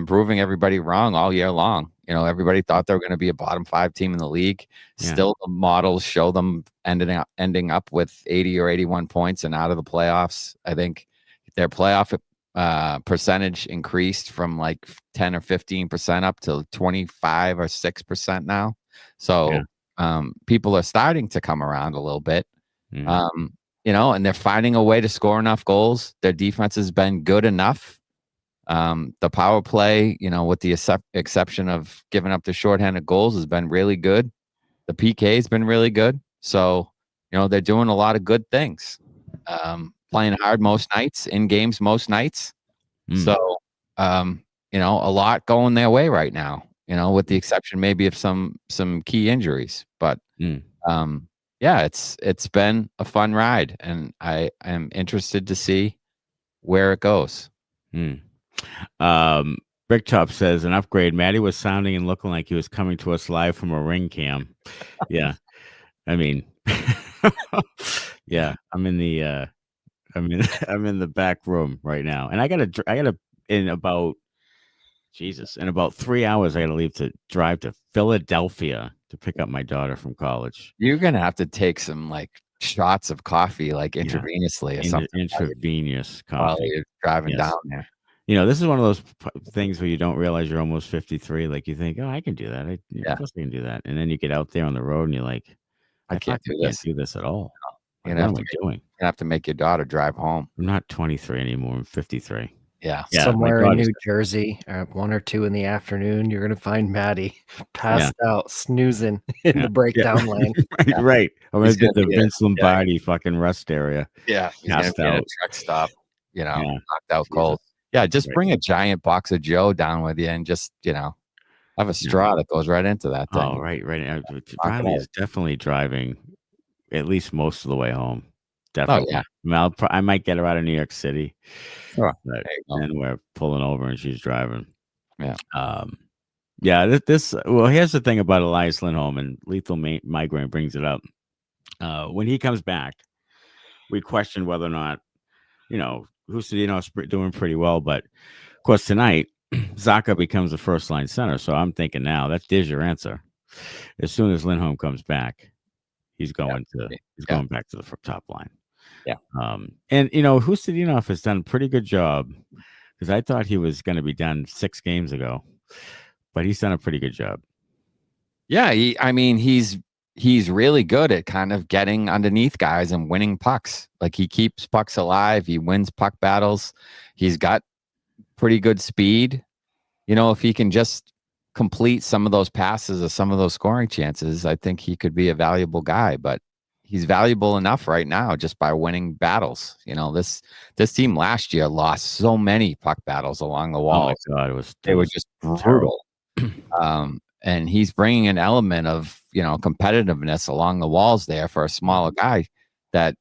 Speaker 2: proving everybody wrong all year long. Everybody thought they were going to be a bottom 5 team in the league.
Speaker 1: Yeah.
Speaker 2: Still, the models show them ending up with 80 or 81 points and out of the playoffs. I think their playoff percentage increased from like 10 or 15% up to 25 or 6% now. So people are starting to come around a little bit. And they're finding a way to score enough goals. Their defense has been good enough. The power play, with the exception of giving up the shorthanded goals, has been really good. The PK has been really good. So, they're doing a lot of good things. Playing hard most nights, in games most nights. So, a lot going their way right now, with the exception maybe of some key injuries. But it's been a fun ride, and I am interested to see where it goes.
Speaker 4: Brick Top says an upgrade. Matty was sounding and looking like he was coming to us live from a ring cam. Yeah. I mean, yeah, I'm in the I'm in the back room right now, and I gotta in about 3 hours I gotta leave to drive to Philadelphia to pick up my daughter from college.
Speaker 2: You're gonna have to take some like shots of coffee, like intravenously or something.
Speaker 4: Intravenous coffee
Speaker 2: while you're driving down there.
Speaker 4: This is one of those things where you don't realize you're almost 53. Like you think, oh, I can do that. Of course I can do that. And then you get out there on the road and you're like, I can't do this at all.
Speaker 2: What am I doing? You have to make your daughter drive home.
Speaker 4: I'm not 23 anymore. I'm 53.
Speaker 2: Yeah.
Speaker 3: Somewhere in New Jersey at 1 or 2 in the afternoon, you're going to find Matty passed out, snoozing in the breakdown lane.
Speaker 4: Right. I'm going to get the Vince Lombardi fucking rust area.
Speaker 2: Yeah. He's going to be at a truck stop, knocked out cold. Yeah. Just bring a giant box of Joe down with you and just, have a straw that goes right into that thing.
Speaker 4: Oh, right. Riley is definitely driving at least most of the way home. Definitely.
Speaker 2: Oh, yeah.
Speaker 4: I might get her out of New York City.
Speaker 2: Sure.
Speaker 4: And we're pulling over and she's driving.
Speaker 2: Yeah.
Speaker 4: Well, here's the thing about Elias Lindholm, and Lethal Migraine brings it up. When he comes back, we question whether or not, Hustadino's doing pretty well. But, of course, tonight, Zacha becomes the first-line center. So I'm thinking now, there's your answer. As soon as Lindholm comes back, he's going back to the top line.
Speaker 2: Yeah.
Speaker 4: And Hustadinov has done a pretty good job, because I thought he was going to be done 6 games ago, but he's done a pretty good job.
Speaker 2: Yeah, he's really good at kind of getting underneath guys and winning pucks. Like, he keeps pucks alive, he wins puck battles. He's got pretty good speed. If he can just complete some of those passes or some of those scoring chances, I think he could be a valuable guy. But he's valuable enough right now just by winning battles. This team last year lost so many puck battles along the wall.
Speaker 4: Oh my God,
Speaker 2: they were just brutal. And he's bringing an element of competitiveness along the walls there for a smaller guy that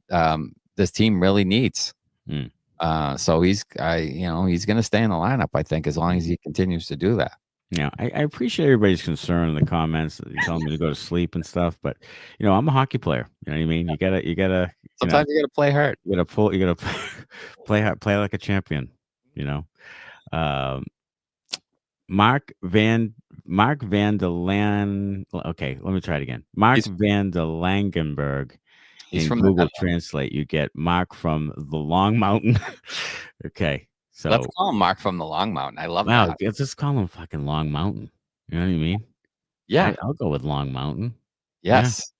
Speaker 2: this team really needs. So he's going to stay in the lineup, I think, as long as he continues to do that.
Speaker 4: Yeah, I appreciate everybody's concern in the comments. You telling me to go to sleep and stuff, but I'm a hockey player. You know what I mean? You gotta.
Speaker 2: Sometimes you gotta play hurt.
Speaker 4: You gotta play like a champion. Mark Van der Lan. Okay, let me try it again. Mark Van der Langenberg.
Speaker 2: He's
Speaker 4: in
Speaker 2: from
Speaker 4: Google Translate. You get Mark from the Long Mountain. Okay. So
Speaker 2: let's call him Mark from the Long Mountain. I love
Speaker 4: that.
Speaker 2: Let's
Speaker 4: just call him fucking Long Mountain. You know what I mean?
Speaker 2: Yeah.
Speaker 4: I'll go with Long Mountain.
Speaker 2: Yes.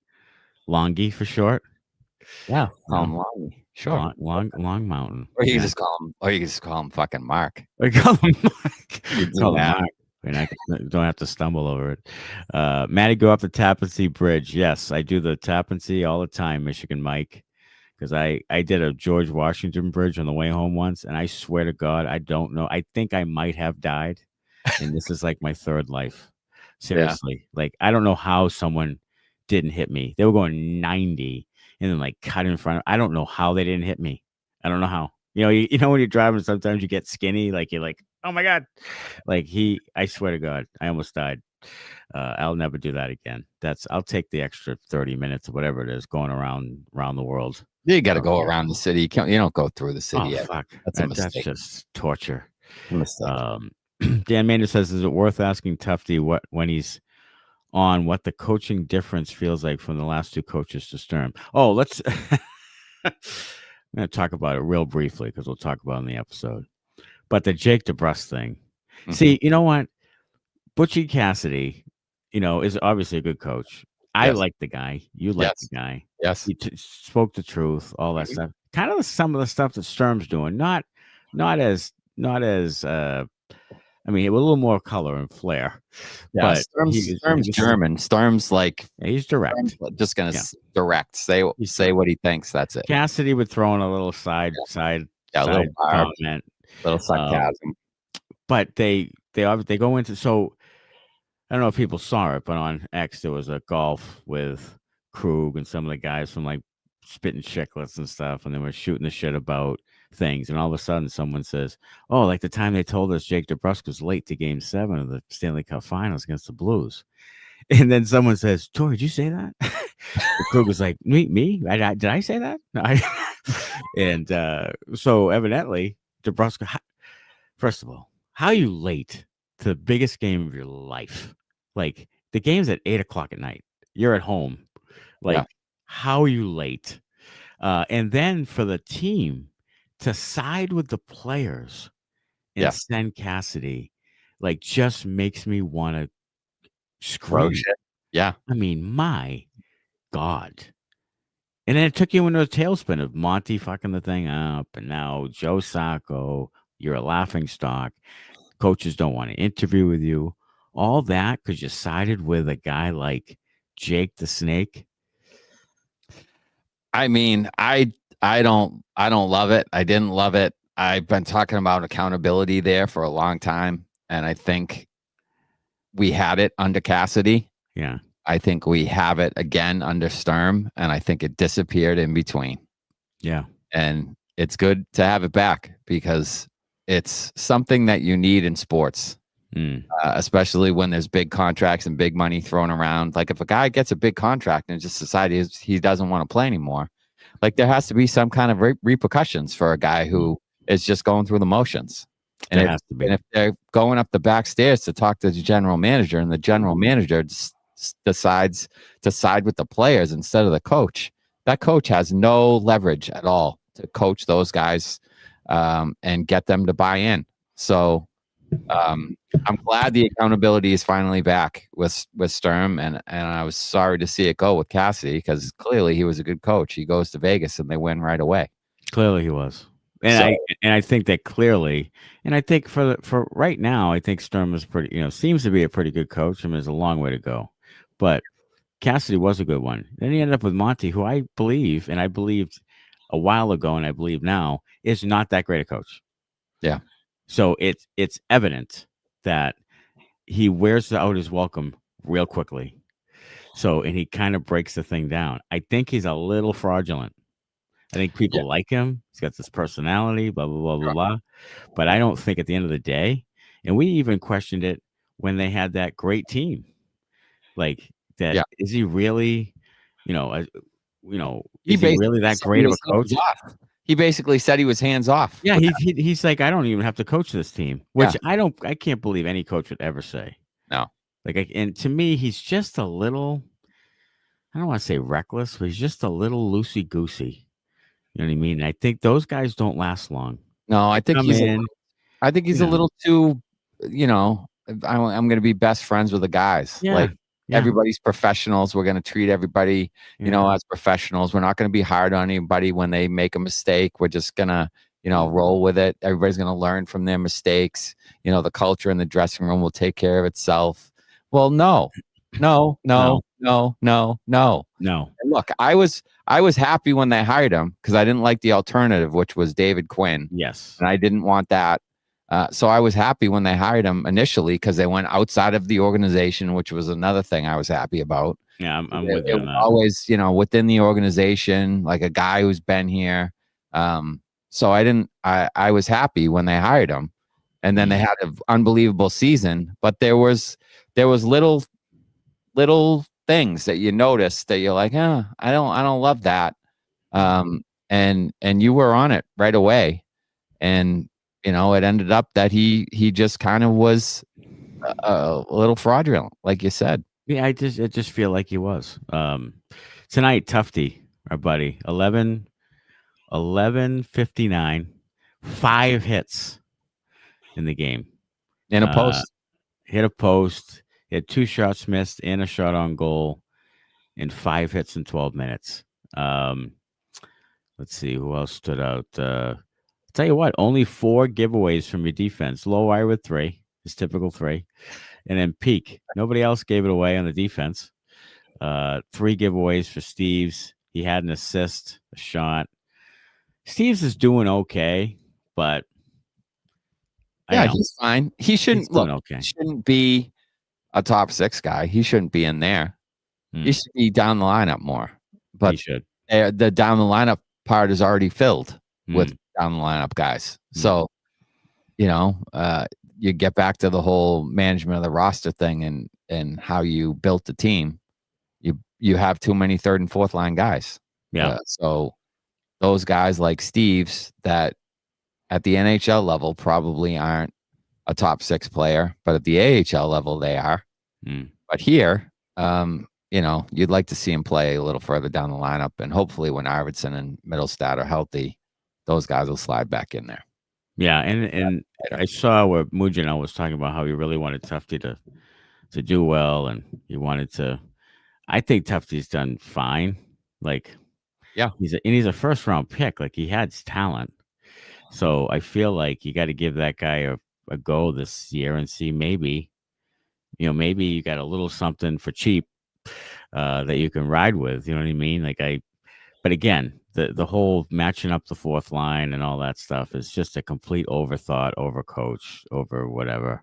Speaker 4: Yeah. Longy for short.
Speaker 2: Yeah. Call him Longy. Sure.
Speaker 4: Long Mountain.
Speaker 2: Or you can just call him fucking Mark.
Speaker 4: Or call him Mark. Call him Mark. And I don't have to stumble over it. Matty, go up the Tappan Zee Bridge. Yes, I do the Tappan Zee all the time, Michigan Mike. Because I did a George Washington Bridge on the way home once, and I swear to God, I don't know. I think I might have died, and this is like my third life. Seriously. Like, I don't know how someone didn't hit me. They were going 90 and then like cut in front of. I don't know how they didn't hit me. I don't know how. You know when you're driving, sometimes you get skinny. Like, you're like, oh my God. Like, I swear to God, I almost died. I'll never do that again. I'll take the extra 30 minutes or whatever it is going around the world.
Speaker 2: You got to go around the city. You don't go through the city yet.
Speaker 4: Fuck.
Speaker 2: That's a mistake.
Speaker 4: That's just torture.
Speaker 2: A mistake.
Speaker 4: Dan Maynard says, is it worth asking Tufty when he's on what the coaching difference feels like from the last two coaches to Sturm? Oh, let's I'm going to talk about it real briefly because we'll talk about it in the episode. But the Jake DeBrusk thing. Mm-hmm. See, you know what? Butchie Cassidy, is obviously a good coach. I like the guy. You like the guy.
Speaker 2: Yes.
Speaker 4: He spoke the truth, all that stuff. Kind of some of the stuff that Sturm's doing. Not as with a little more color and flair.
Speaker 2: Yeah, but Sturm's German. Sturm's like
Speaker 4: he's direct.
Speaker 2: Just gonna direct. Say what he thinks. That's it.
Speaker 4: Cassidy would throw in a little side
Speaker 2: little
Speaker 4: comment,
Speaker 2: little sarcasm.
Speaker 4: But they go into, so I don't know if people saw it, but on X there was a golf with Krug and some of the guys from like spitting chicklets and stuff, and they were shooting the shit about things, and all of a sudden someone says, oh, like the time they told us Jake DeBrusk was late to Game 7 of the Stanley Cup Finals against the Blues, and then someone says, Tori, did you say that? Krug was like, me? Did I say that? No, and so evidently DeBrusk, first of all, how are you late to the biggest game of your life? Like, the game's at 8:00 at night. You're at home. Like, how are you late? And then for the team to side with the players and send Cassidy, like, just makes me want to scream.
Speaker 2: Yeah.
Speaker 4: I mean, my God. And then it took you into a tailspin of Monty fucking the thing up, and now Joe Sacco, you're a laughing stock. Coaches don't want to interview with you. All that because you sided with a guy like Jake the Snake.
Speaker 2: I mean, I don't love it. I didn't love it. I've been talking about accountability there for a long time, and I think we had it under Cassidy.
Speaker 4: Yeah.
Speaker 2: I think we have it again under Sturm, and I think it disappeared in between.
Speaker 4: Yeah.
Speaker 2: And it's good to have it back because it's something that you need in sports, especially when there's big contracts and big money thrown around. Like if a guy gets a big contract and just decides he doesn't want to play anymore, like there has to be some kind of repercussions for a guy who is just going through the motions. And if they're going up the back stairs to talk to the general manager, and the general manager decides to side with the players instead of the coach, that coach has no leverage at all to coach those guys and get them to buy in. So I'm glad the accountability is finally back with Sturm, and I was sorry to see it go with Cassidy because clearly he was a good coach. He goes to Vegas and they win right away.
Speaker 4: Clearly he was. And I think that clearly, and I think for right now, I think Sturm is pretty, seems to be a pretty good coach. I mean, there's a long way to go, but Cassidy was a good one. Then he ended up with Monty, who I believe, and I believed a while ago, and I believe now, is not that great a coach.
Speaker 2: Yeah.
Speaker 4: So it's evident that he wears out his welcome real quickly. So, and he kind of breaks the thing down. I think he's a little fraudulent. I think people like him. He's got this personality, blah, blah, blah, blah, blah. But I don't think at the end of the day, and we even questioned it when they had that great team. Like that, is he really, is he really that great of a coach?
Speaker 2: He basically said he was hands off.
Speaker 4: Yeah, he's like, I don't even have to coach this team, which I can't believe any coach would ever say.
Speaker 2: No.
Speaker 4: And to me, he's just a little, I don't want to say reckless, but he's just a little loosey-goosey. You know what I mean? And I think those guys don't last long.
Speaker 2: No, I think he's a little too, I'm going to be best friends with the guys.
Speaker 4: Yeah.
Speaker 2: Everybody's professionals. We're going to treat everybody, as professionals. We're not going to be hard on anybody when they make a mistake. We're just going to, roll with it. Everybody's going to learn from their mistakes. The culture in the dressing room will take care of itself. Well, no. And look, I was happy when they hired him because I didn't like the alternative, which was David Quinn.
Speaker 4: Yes.
Speaker 2: And I didn't want that. So I was happy when they hired him initially because they went outside of the organization, which was another thing I was happy about.
Speaker 4: Yeah, I'm with you on that.
Speaker 2: Always, within the organization, like a guy who's been here. So I was happy when they hired him. and then they had an unbelievable season. But there was little things that you noticed that you're like, I don't love that. And you were on it right away, and it ended up that he just kind of was a little fraudulent, like you said.
Speaker 4: Yeah, I just feel like he was. Tonight, Tufty, our buddy, 11:59, 5 hits in the game.
Speaker 2: In a post.
Speaker 4: Hit a post, he had 2 shots missed and a shot on goal, and 5 hits in 12 minutes. Let's see who else stood out. I'll tell you what, only 4 giveaways from your defense. Lohrei with 3, his typical 3, and then Peeke. Nobody else gave it away on the defense. 3 giveaways for Steves. He had an assist, a shot. Steves is doing okay, but
Speaker 2: he's fine. He shouldn't He shouldn't be a top 6 guy. He shouldn't be in there. He should be down the lineup more. But
Speaker 4: he should.
Speaker 2: The down the lineup part is already filled with down the lineup guys. So, you get back to the whole management of the roster thing and how you built the team. You have too many 3rd and 4th line guys.
Speaker 4: Yeah.
Speaker 2: So those guys like Steves that at the NHL level probably aren't a top 6 player, but at the AHL level they are. But here, you'd like to see him play a little further down the lineup, and hopefully when Arvidsson and Middlestad are healthy, those guys will slide back in there.
Speaker 4: Yeah, and I saw where Mujino was talking about how he really wanted Tufty to do well, and he wanted to. I think Tufty's done fine. Like,
Speaker 2: yeah,
Speaker 4: he's a first round pick. Like, he has talent, so I feel like you got to give that guy a go this year and see maybe you got a little something for cheap that you can ride with. You know what I mean? But again, the whole matching up the 4th line and all that stuff is just a complete overthought, overcoach, over whatever.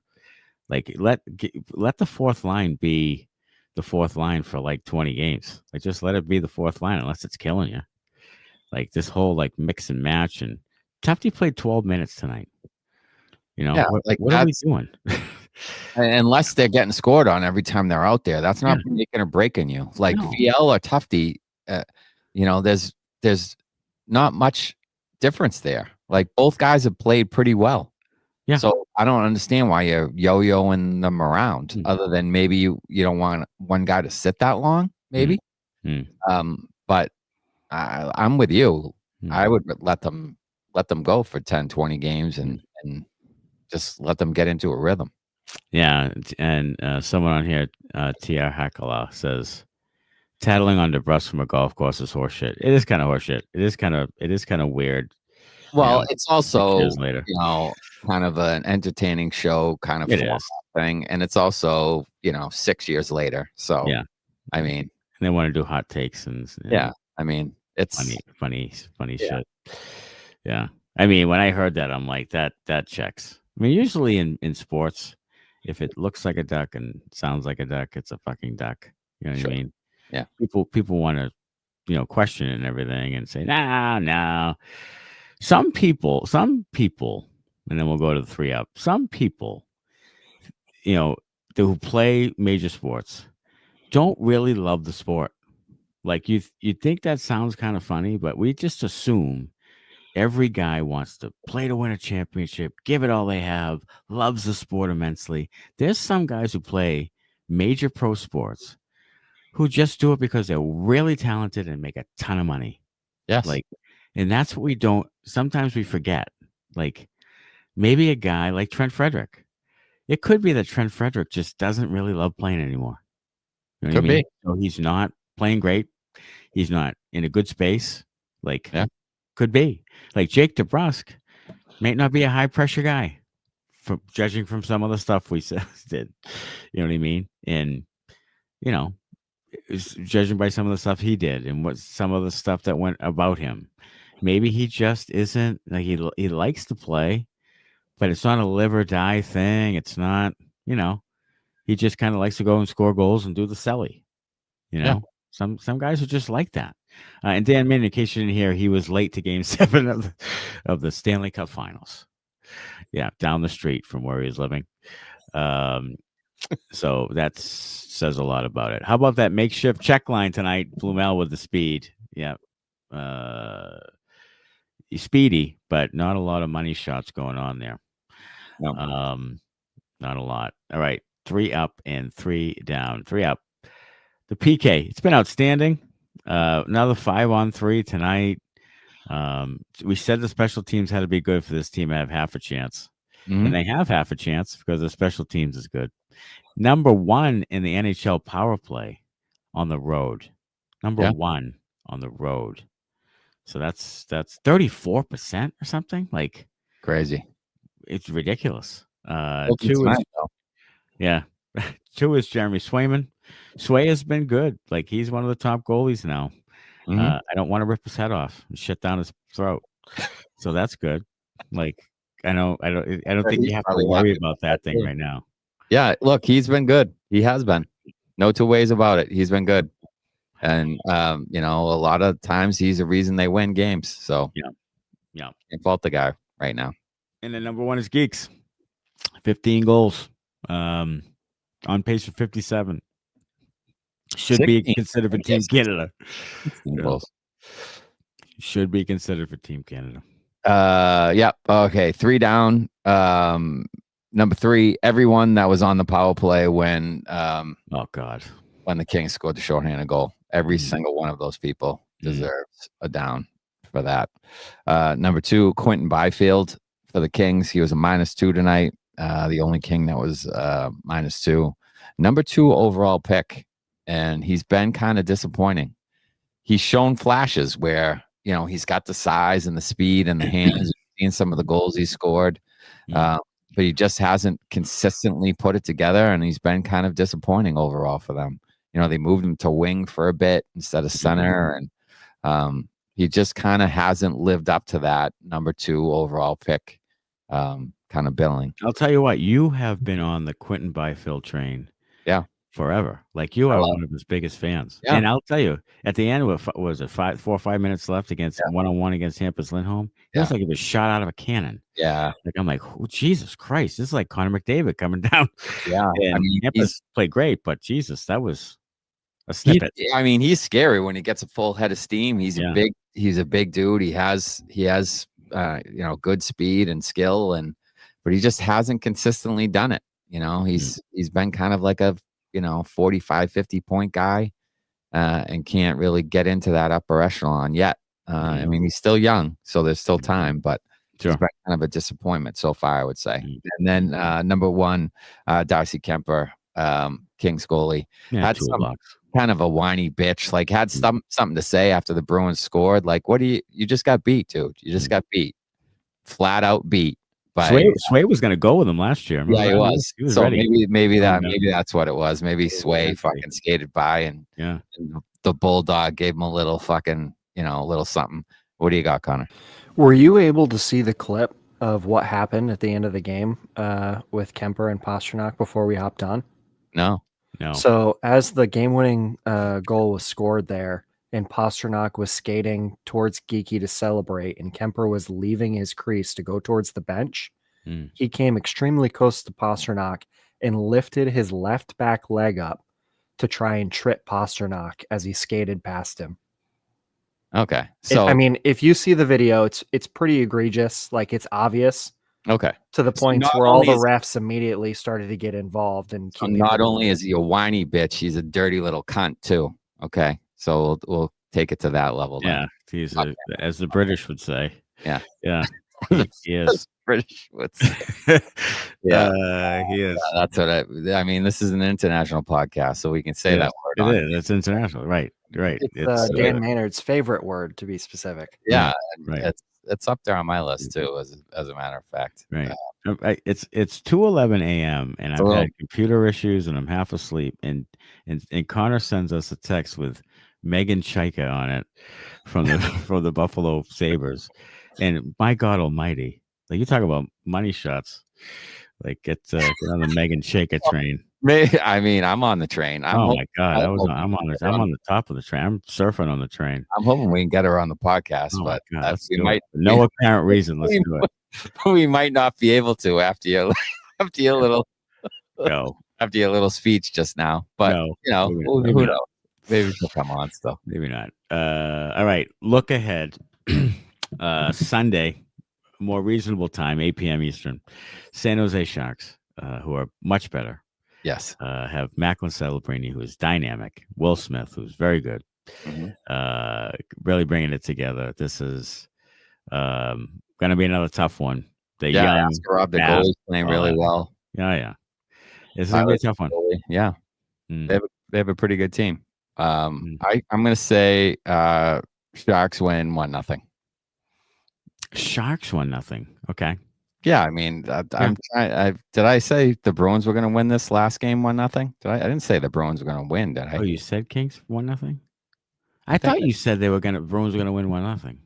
Speaker 4: Like, let the 4th line be the 4th line for like 20 games. Like, just let it be the 4th line unless it's killing you. Like, this whole like mix and match, and Tufty played 12 minutes tonight. What are we doing?
Speaker 2: Unless they're getting scored on every time they're out there, that's not making or breaking you. Like VL or Tufty, there's not much difference there. Like, both guys have played pretty well.
Speaker 4: Yeah.
Speaker 2: So I don't understand why you're yo-yoing them around, other than maybe you don't want one guy to sit that long, maybe. But I'm with you. I would let them go for 10, 20 games and just let them get into a rhythm.
Speaker 4: Yeah, and someone on here, TR Hakala, says tattling on DeBrusque from a golf course is horseshit. It is kind of horseshit. It is kind of weird.
Speaker 2: Well, it's also
Speaker 4: years later.
Speaker 2: Kind of an entertaining show kind of thing, and it's also 6 years later. So
Speaker 4: yeah,
Speaker 2: I mean,
Speaker 4: and they want to do hot takes and
Speaker 2: I mean, it's
Speaker 4: funny shit. Yeah, I mean, when I heard that, I'm like, that checks. I mean, usually in sports, if it looks like a duck and sounds like a duck, it's a fucking duck. You know what I mean?
Speaker 2: Yeah.
Speaker 4: People want to, question it and everything and say, no. Some people, and then we'll go to the 3-up. Some people, who play major sports don't really love the sport. Like, you think that sounds kind of funny, but we just assume every guy wants to play to win a championship, give it all they have, loves the sport immensely. There's some guys who play major pro sports who just do it because they're really talented and make a ton of money.
Speaker 2: Yes.
Speaker 4: And that's what sometimes we forget. Like, maybe a guy like Trent Frederick. It could be that Trent Frederick just doesn't really love playing anymore. You know what I mean? So he's not playing great. He's not in a good space. Could be. Like, Jake DeBrusque may not be a high pressure guy, judging from some of the stuff we did. You know what I mean? And, judging by some of the stuff he did and what some of the stuff that went about him. Maybe he just isn't like he likes to play, but it's not a live or die thing. It's not, he just kind of likes to go and score goals and do the celly. Some guys are just like that. And Dan Min, in case you didn't hear, he was late to Game 7 of the Stanley Cup Finals. Yeah, down the street from where he's living. So that says a lot about it. How about that makeshift check line tonight? Blumel with the speed. Yeah. He's speedy, but not a lot of money shots going on there.
Speaker 2: No.
Speaker 4: Not a lot. All right. 3 up and 3 down. 3 up. The Peeke, it's been outstanding. Another 5-on-3 tonight. We said the special teams had to be good for this team to have half a chance.
Speaker 2: Mhm.
Speaker 4: And they have half a chance because the special teams is good. Number 1 in the NHL power play on the road. Number 1 on the road. So that's 34% or something. Like
Speaker 2: Crazy.
Speaker 4: It's ridiculous.
Speaker 2: Hope
Speaker 4: 2
Speaker 2: it's
Speaker 4: is
Speaker 2: nice, though.
Speaker 4: yeah. 2 is Jeremy Swayman. Sway has been good. Like he's one of the top goalies now.
Speaker 2: Mhm.
Speaker 4: I don't want to rip his head off and shit down his throat. So that's good. Like I don't think you have to worry about that thing right now.
Speaker 2: Yeah, look, he's been good. He has been. No two ways about it. He's been good. And you know, a lot of times he's the reason they win games. So
Speaker 4: yeah.
Speaker 2: Can't fault the guy right now.
Speaker 4: And then number 1 is Geeks. 15 goals. On pace for 57. Should be considered for Team Canada. Should be considered for Team Canada.
Speaker 2: Yeah. Okay. 3 down. Number 3, everyone that was on the power play when
Speaker 4: oh God,
Speaker 2: when the Kings scored the shorthanded goal, every single one of those people deserves a down for that. Number 2, Quentin Byfield for the Kings. He was a -2 tonight. The only King that was -2. Number 2 overall pick, and he's been kind of disappointing. He's shown flashes where, you know, he's got the size and the speed and the hands. Seen some of the goals he scored, but he just hasn't consistently put it together, and he's been kind of disappointing overall for them. You know, they moved him to wing for a bit instead of center, and he just kind of hasn't lived up to that number 2 overall pick kind of billing.
Speaker 4: I'll tell you what, you have been on the Quentin Byfield train.
Speaker 2: Yeah.
Speaker 4: Forever. Like you are one of his biggest fans.
Speaker 2: Yeah.
Speaker 4: And I'll tell you, at the end, what was it, 4 or 5 minutes left against 1-on-1 against Hampus Lindholm? It was like it was shot out of a cannon.
Speaker 2: Yeah.
Speaker 4: Like I'm like, oh, Jesus Christ, this is like Connor McDavid coming down.
Speaker 2: Yeah.
Speaker 4: And
Speaker 2: I mean,
Speaker 4: Hampus played great, but Jesus, that was a snippet.
Speaker 2: He's scary when he gets a full head of steam. He's a big dude. He has you know, good speed and skill, but he just hasn't consistently done it. You know, he's been kind of like a, you know, 45, 50 point guy, and can't really get into that upper echelon yet. I mean, he's still young, so there's still time, but it's been kind of a disappointment so far, I would say. And then number 1, Darcy Kemper, Kings goalie, had some kind of a whiny bitch, like had something to say after the Bruins scored. Like, what you just got beat, dude. You just got beat. Flat out beat.
Speaker 4: Sway was going to go with him last year.
Speaker 2: Yeah, he was.
Speaker 4: He was
Speaker 2: so
Speaker 4: ready.
Speaker 2: maybe that's what it was. Maybe Sway fucking skated by and the Bulldog gave him a little fucking, you know, a little something. What do you got, Connor?
Speaker 3: Were you able to see the clip of what happened at the end of the game with Kemper and Pastrnak before we hopped on?
Speaker 2: No.
Speaker 3: So as the game-winning goal was scored there, and Pastrnak was skating towards Geekie to celebrate, and Kemper was leaving his crease to go towards the bench, he came extremely close to Pastrnak and lifted his left back leg up to try and trip Pastrnak as he skated past him.
Speaker 2: Okay. So
Speaker 3: I mean, if you see the video, it's pretty egregious. Like, it's obvious.
Speaker 2: Okay.
Speaker 3: To the point where all the refs immediately started to get involved. And
Speaker 2: so not only is he a whiny bitch, he's a dirty little cunt too. Okay. So we'll take it to that level.
Speaker 4: Yeah. He's as the British would say.
Speaker 2: Yeah.
Speaker 4: Yeah. He is.
Speaker 2: British would say.
Speaker 4: He is.
Speaker 2: That's what I mean. This is an international podcast, so we can say that word.
Speaker 4: It is. It's international. Right.
Speaker 3: It's Dan Maynard's favorite word, to be specific.
Speaker 2: Yeah.
Speaker 4: Right.
Speaker 2: It's up there on my list too, as a matter of fact.
Speaker 4: Right. It's 2:11 a.m. and I've had computer issues and I'm half asleep. And Connor sends us a text with Megan Chaika on it from the Buffalo Sabres. And my God Almighty, like you talk about money shots, like get on the Megan Chaika train.
Speaker 2: I mean, I'm on the train.
Speaker 4: My God, I'm on the top of the train. I'm surfing on the train.
Speaker 2: I'm hoping we can get her on the podcast, but
Speaker 4: no apparent reason. Let's do it.
Speaker 2: we might not be able to after your little
Speaker 4: No,
Speaker 2: after your little speech just now. But
Speaker 4: no,
Speaker 2: who knows? Maybe she'll come on still.
Speaker 4: maybe not. All right, look ahead. Sunday, more reasonable time, 8 p.m. Eastern. San Jose Sharks, who are much better.
Speaker 2: Yes.
Speaker 4: Have Macklin Celebrini, who is dynamic. Will Smith, who's very good. Really bringing it together. This is going to be another tough one. The young
Speaker 2: Zadorov, the goalie's playing really well.
Speaker 4: Yeah. This is going to be a tough one.
Speaker 2: Yeah. They have a pretty good team. I'm going to say Sharks win 1-0.
Speaker 4: Sharks 1-0. Okay.
Speaker 2: Yeah, I mean, did I say the Bruins were going to win this last game 1-0? I didn't say the Bruins were going to win, did I?
Speaker 4: Oh, you said Kings 1-0? I thought you said Bruins were going to win 1-0.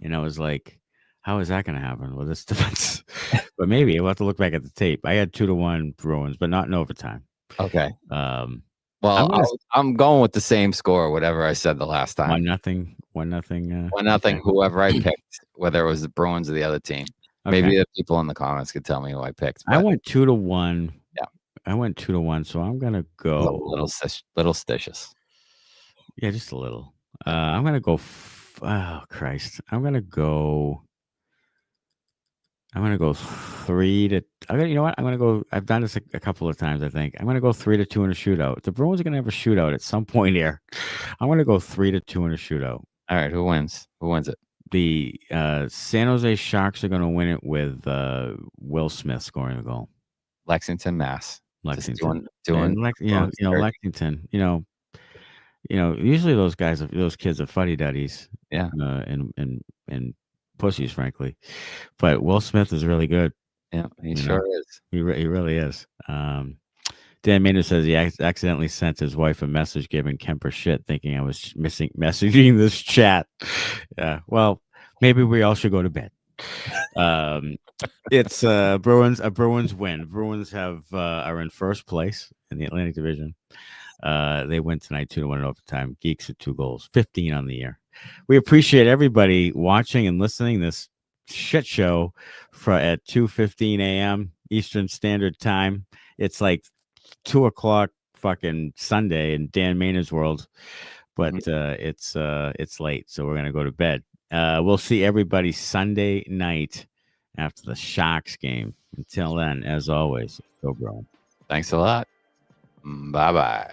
Speaker 4: And I was like, how is that going to happen with this defense? But maybe we'll have to look back at the tape. I had 2-1 Bruins, but not in overtime.
Speaker 2: Okay. Well, I'm going with the same score, whatever I said the last time.
Speaker 4: 1-0. 1-0.
Speaker 2: 1-0. Whoever I picked, whether it was the Bruins or the other team.
Speaker 4: Okay.
Speaker 2: Maybe the people in the comments could tell me who I picked.
Speaker 4: I went 2-1.
Speaker 2: Yeah,
Speaker 4: I went 2-1. So I'm gonna go
Speaker 2: little stitious.
Speaker 4: Yeah, just a little. I'm gonna go. Oh Christ! I'm gonna go 3 to. You know what? I'm gonna go. I've done this a couple of times. I think I'm gonna go 3-2 in a shootout. The Bruins are gonna have a shootout at some point here. I'm gonna go 3-2 in a shootout.
Speaker 2: All right, who wins? Who wins it?
Speaker 4: The San Jose Sharks are gonna win it with Will Smith scoring the goal.
Speaker 2: Lexington, Mass.
Speaker 4: Lexington.
Speaker 2: Lexington.
Speaker 4: Usually those kids are fuddy duddies.
Speaker 2: Yeah.
Speaker 4: And pussies, frankly. But Will Smith is really good.
Speaker 2: Yeah, he sure is.
Speaker 4: He really is. Dan Maynard says he accidentally sent his wife a message giving Kemper shit, thinking I was messaging this chat. Well, maybe we all should go to bed. It's a Bruins win. Bruins are in first place in the Atlantic Division. They win tonight 2-1 in overtime. Geeks with 2 goals, 15 on the year. We appreciate everybody watching and listening this shit show at 2:15 a.m. Eastern Standard Time. It's like 2:00 fucking Sunday in Dan Maynard's world, but it's late, so we're gonna go to bed. We'll see everybody Sunday night after the Sharks game. Until then, as always, go Bruins.
Speaker 2: Thanks a lot. Bye-bye.